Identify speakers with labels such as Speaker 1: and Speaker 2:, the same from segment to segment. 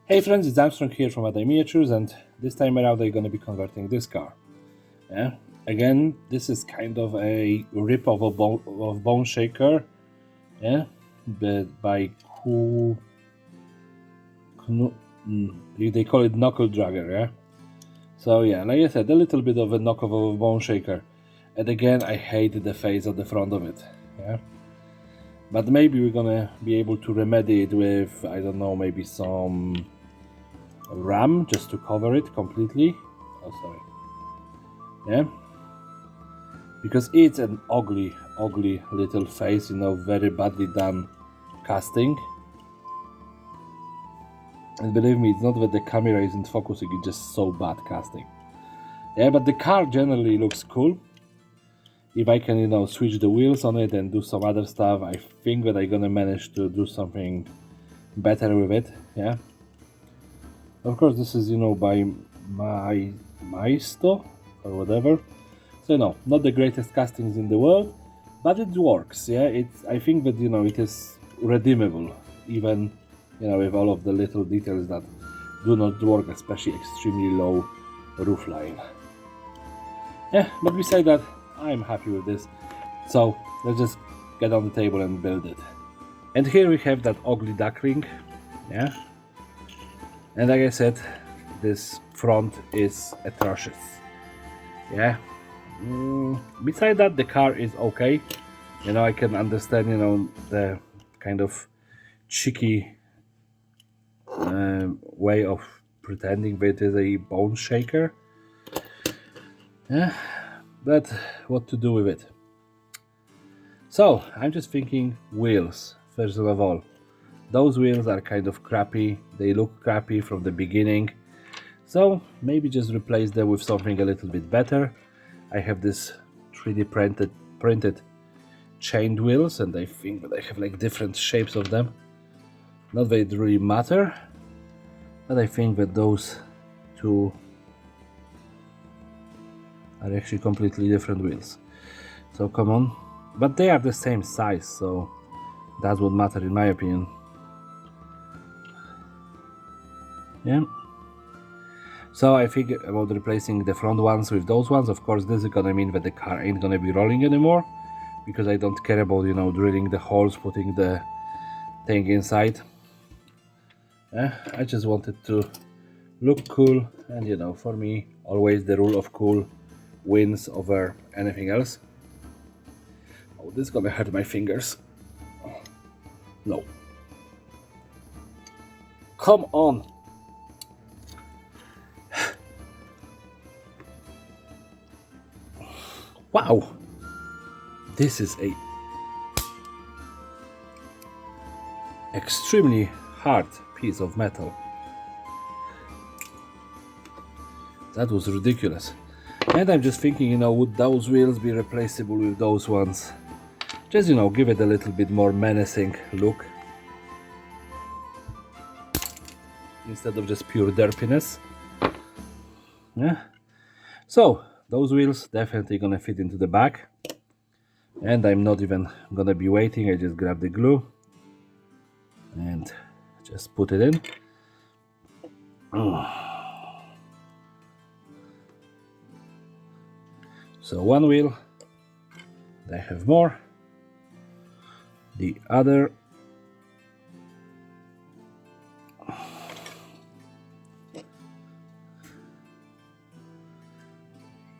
Speaker 1: Hey friends, it's Armstrong here from Adai Miniatures, and this time around I'm gonna be converting this car. Yeah, again, this is kind of a rip of Bone Shaker. Yeah, but by they call it Knuckle Dragger. Yeah, so yeah, like I said, a little bit of a knockoff of Bone Shaker, and again, I hate the face at the front of it. Yeah. But maybe we're gonna be able to remedy it with, I don't know, maybe some RAM just to cover it completely. Oh, sorry. Yeah, because it's an ugly little face, very badly done casting. And believe me, it's not that the camera isn't focusing, it's just so bad casting. Yeah, but the car generally looks cool. If I can, switch the wheels on it and do some other stuff, I think that I'm gonna manage to do something better with it. Yeah. Of course, this is, by my Maisto or whatever. So not the greatest castings in the world, but it works. Yeah, I think that it is redeemable, even with all of the little details that do not work, especially extremely low roof line. Yeah, but beside that, I'm happy with this. So let's just get on the table and build it. And here we have that ugly duck ring. Yeah, and like I said, this front is atrocious. Yeah. Beside that, the car is okay. I can understand, the kind of cheeky way of pretending that it is a bone shaker. Yeah, but what to do with it? So I'm just thinking wheels, first of all. Those wheels are kind of crappy. They look crappy from the beginning. So maybe just replace them with something a little bit better. I have this 3D printed chained wheels, and I think that I have like different shapes of them. Not that it really matter, but I think that those two are actually completely different wheels. So come on, but they are the same size, so that's what matters in my opinion. Yeah. So I think about replacing the front ones with those ones. Of course, this is gonna mean that the car ain't gonna be rolling anymore, because I don't care about drilling the holes, putting the thing inside. Yeah, I just wanted to look cool, and for me, always the rule of cool wins over anything else. Oh, this is gonna hurt my fingers. No. Come on. Wow. This is a extremely hard piece of metal. That was ridiculous. And I'm just thinking, would those wheels be replaceable with those ones? Just, give it a little bit more menacing look, instead of just pure derpiness. Yeah. So, those wheels definitely gonna fit into the back. And I'm not even gonna be waiting, I just grab the glue and just put it in. So one wheel, I have more. The other,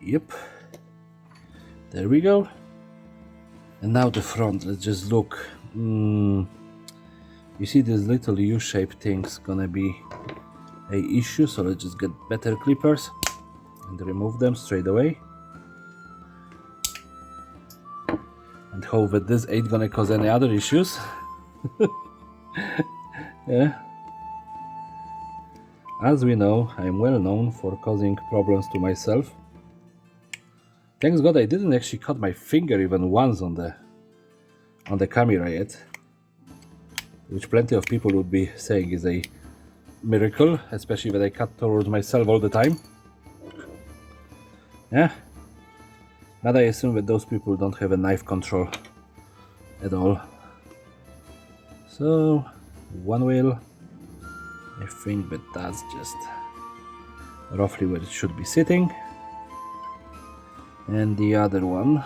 Speaker 1: yep, there we go. And now the front, let's just look. You see this little U-shaped thing's gonna be a issue, so let's just get better clippers and remove them straight away. And hope that this ain't gonna cause any other issues. Yeah. As we know, I'm well known for causing problems to myself. Thanks God I didn't actually cut my finger even once on the camera yet, which plenty of people would be saying is a miracle, especially when I cut towards myself all the time. Yeah, but I assume that those people don't have a knife control at all. So one wheel, I I think that that's just roughly where it should be sitting. And the other one,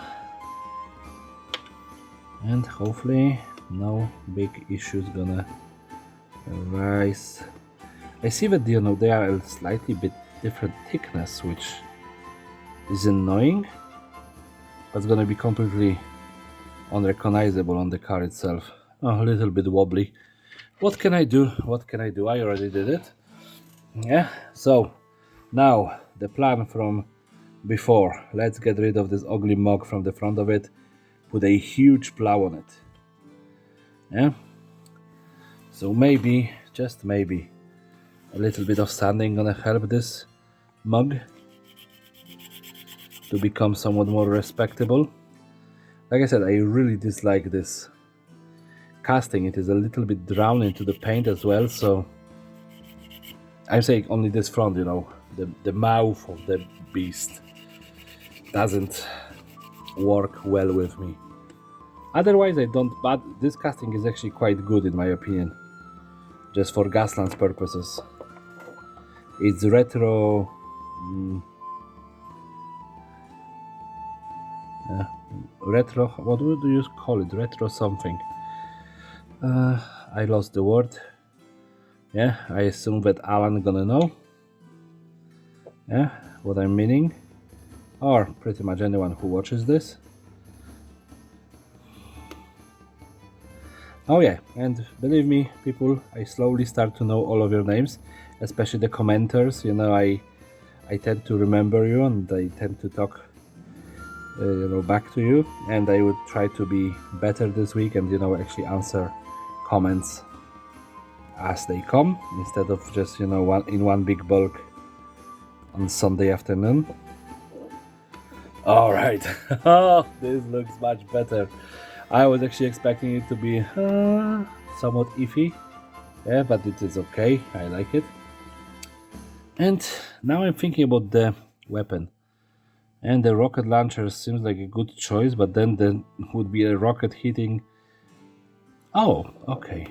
Speaker 1: and hopefully no big issues gonna arise. I see that they are a slightly bit different thickness, which is annoying, but it's gonna be completely unrecognizable on the car itself. Oh, a little bit wobbly. What can I do? What can I do? I already did it. Yeah, so now the plan from before. Let's get rid of this ugly mug from the front of it, put a huge plow on it. Yeah, so maybe, just maybe, a little bit of sanding gonna help this mug to become somewhat more respectable. Like I said, I really dislike this casting. It is a little bit drowned into the paint as well, so I'm saying only this front, the mouth of the beast doesn't work well with me. Otherwise I don't, but this casting is actually quite good in my opinion, just for Gaslands purposes. It's retro retro, what do you call it? Retro something. I lost the word. Yeah, I assume that Alan gonna know. Yeah, what I'm meaning, or pretty much anyone who watches this. Oh yeah, and believe me, people, I slowly start to know all of your names, especially the commenters. I tend to remember you, and I tend to talk back to you, and I would try to be better this week and actually answer comments as they come, instead of just one big bulk on Sunday afternoon. All right. Oh, this looks much better. I was actually expecting it to be somewhat iffy. Yeah, but it is okay. I like it. And now I'm thinking about the weapon. And the rocket launcher seems like a good choice, but then there would be a rocket hitting. Oh, okay.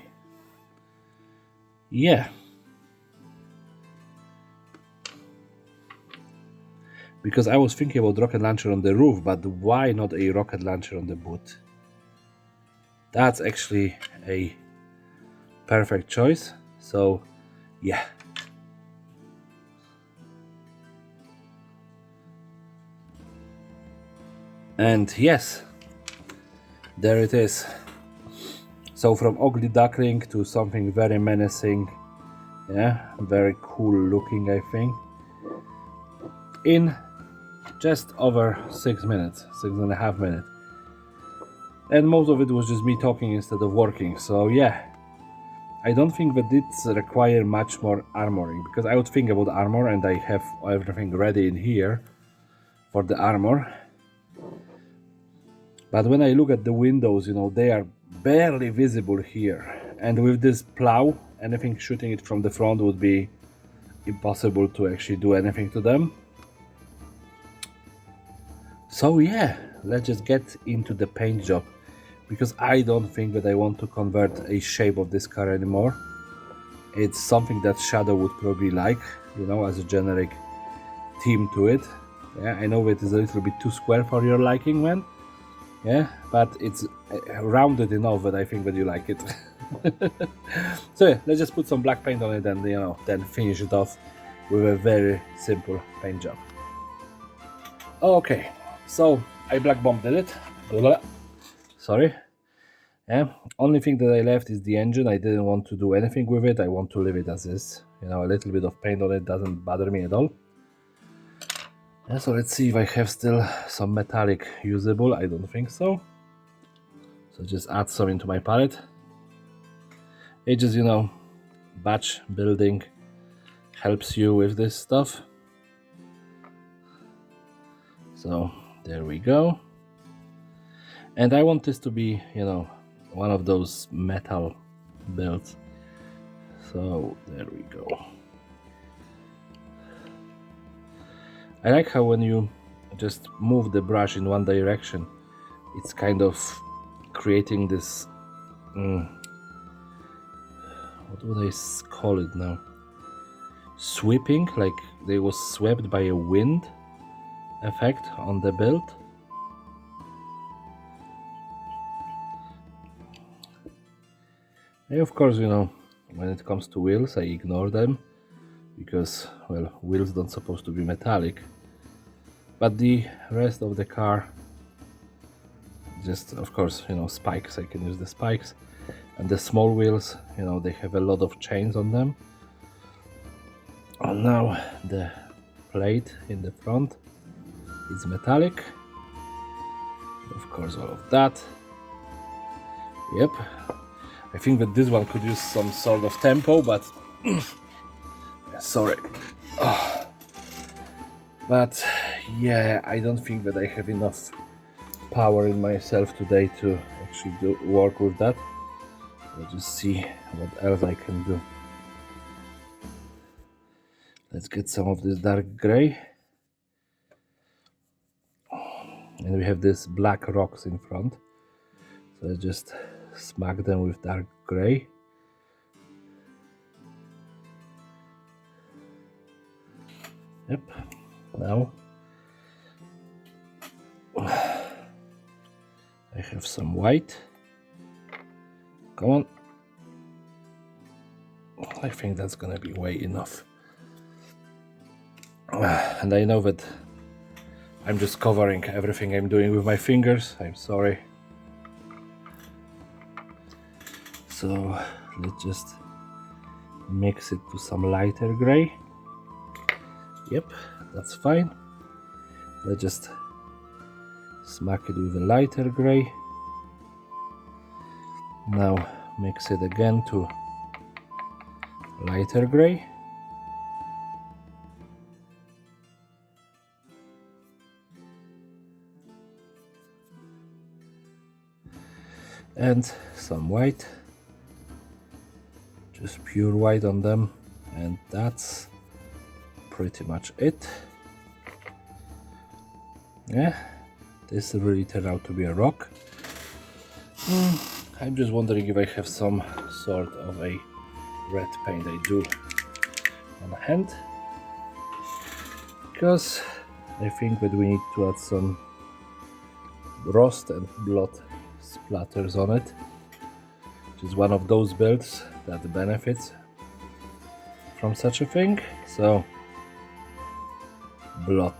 Speaker 1: Yeah. Because I was thinking about rocket launcher on the roof, but why not a rocket launcher on the boot? That's actually a perfect choice. So, yeah. And yes, there it is. So from ugly duckling to something very menacing. Yeah, very cool looking, I think. In just over 6 minutes, 6.5 minutes. And most of it was just me talking instead of working. So yeah, I don't think that it requires much more armoring, because I would think about armor and I have everything ready in here for the armor. But when I look at the windows, they are barely visible here. And with this plow, anything shooting it from the front would be impossible to actually do anything to them. So yeah, let's just get into the paint job, because I don't think that I want to convert a shape of this car anymore. It's something that Shadow would probably like, as a generic theme to it. Yeah, I know it is a little bit too square for your liking, man. Yeah, but it's rounded enough that I think that you like it. So yeah, let's just put some black paint on it and then finish it off with a very simple paint job. Okay, so I black bombed it. Sorry. Yeah, only thing that I left is the engine. I didn't want to do anything with it. I want to leave it as is. A little bit of paint on it doesn't bother me at all. Yeah, so let's see if I have still some metallic usable. I don't think so. So just add some into my palette. It just, batch building helps you with this stuff. So there we go. And I want this to be, one of those metal builds. So there we go. I like how when you just move the brush in one direction, it's kind of creating this, what would I call it now? sweeping, like they was swept by a wind effect on the build. And of course, when it comes to wheels, I ignore them because, well, wheels don't supposed to be metallic. But the rest of the car, just of course, spikes. I can use the spikes, and the small wheels, they have a lot of chains on them. And now the plate in the front is metallic. Of course, all of that. Yep. I think that this one could use some sort of tempo, but sorry. But yeah, I don't think that I have enough power in myself today to actually work with that. Let's just see what else I can do. Let's get some of this dark gray. And we have these black rocks in front. So let's just smack them with dark gray. Yep. Now I have some white. Come on. I think that's gonna be way enough. And I know that I'm just covering everything I'm doing with my fingers. I'm sorry. So let's just mix it to some lighter gray. Yep, that's fine. Let's just smack it with a lighter gray. Now mix it again to lighter gray. And some white, just pure white on them, and that's pretty much it. Yeah, this really turned out to be a rock. I'm just wondering if I have some sort of a red paint I do on hand, because I think that we need to add some rust and blood splatters on it, which is one of those builds that benefits from such a thing. So blood.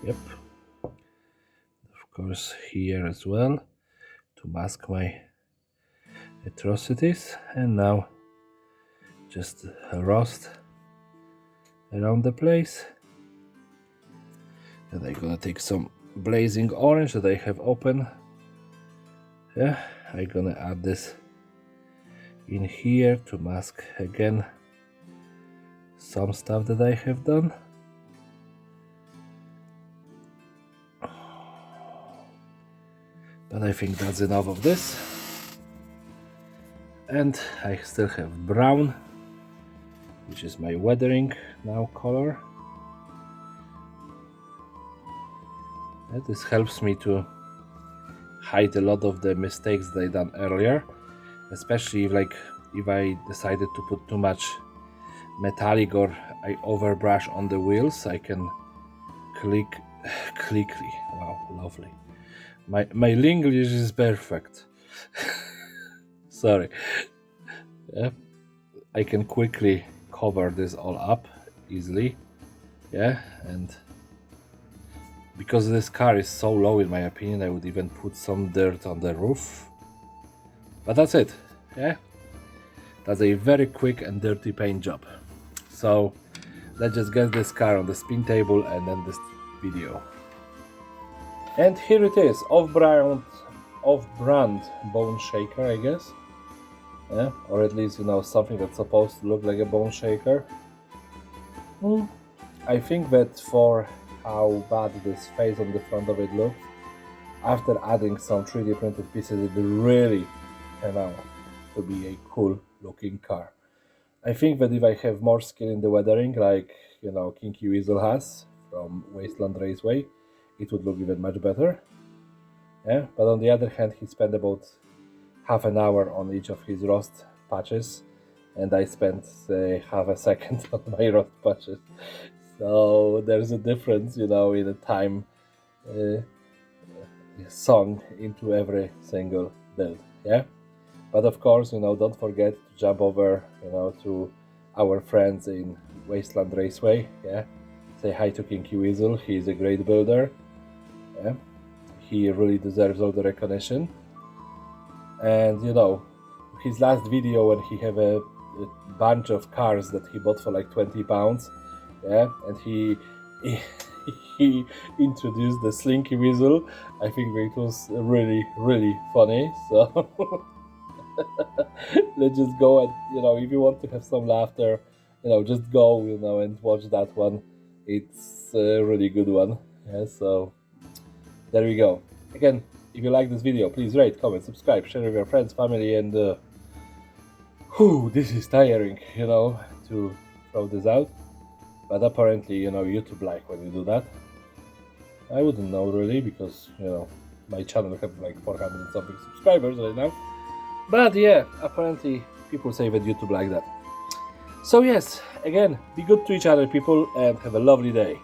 Speaker 1: Yep. Of course here as well to mask my atrocities, and now just rust around the place. And I'm gonna take some blazing orange that I have open. Yeah, I'm gonna add this in here to mask again some stuff that I have done. But I think that's enough of this. And I still have brown, which is my weathering now color. And this helps me to hide a lot of the mistakes that I done earlier, especially if I decided to put too much metallic or I overbrush on the wheels, I can quickly. Wow, lovely. My English is perfect. Sorry. Yeah, I can quickly cover this all up easily. Yeah, and because this car is so low, in my opinion, I would even put some dirt on the roof. But that's it. Yeah, that's a very quick and dirty paint job. So let's just get this car on the spin table and end this video. And here it is, off-brand bone shaker, I guess. Yeah, or at least something that's supposed to look like a bone shaker. I think that for how bad this face on the front of it looks, after adding some 3D printed pieces, it really turned out to be a cool looking car. I think that if I have more skill in the weathering, like Kinky Weasel has from Wasteland Raceway, it would look even much better. Yeah, but on the other hand, he spent about half an hour on each of his rust patches, and I spent half a second on my road patches. So there's a difference, in a time song into every single build, yeah. But of course, don't forget to jump over, to our friends in Wasteland Raceway, yeah. Say hi to Kinky Weasel. He's a great builder, yeah. He really deserves all the recognition. And his last video when he have a bunch of cars that he bought for like 20 pounds, yeah, and he he introduced the Slinky Weasel. I think it was really, really funny. So let's just go and if you want to have some laughter, just go and watch that one. It's a really good one. Yeah, so there we go. Again, if you like this video, please rate, comment, subscribe, share with your friends, family, and this is tiring, to throw this out. But apparently, YouTube like when you do that. I wouldn't know really, because my channel have like 400 and something subscribers right now. But yeah, apparently people say that YouTube like that. So yes, again, be good to each other, people, and have a lovely day.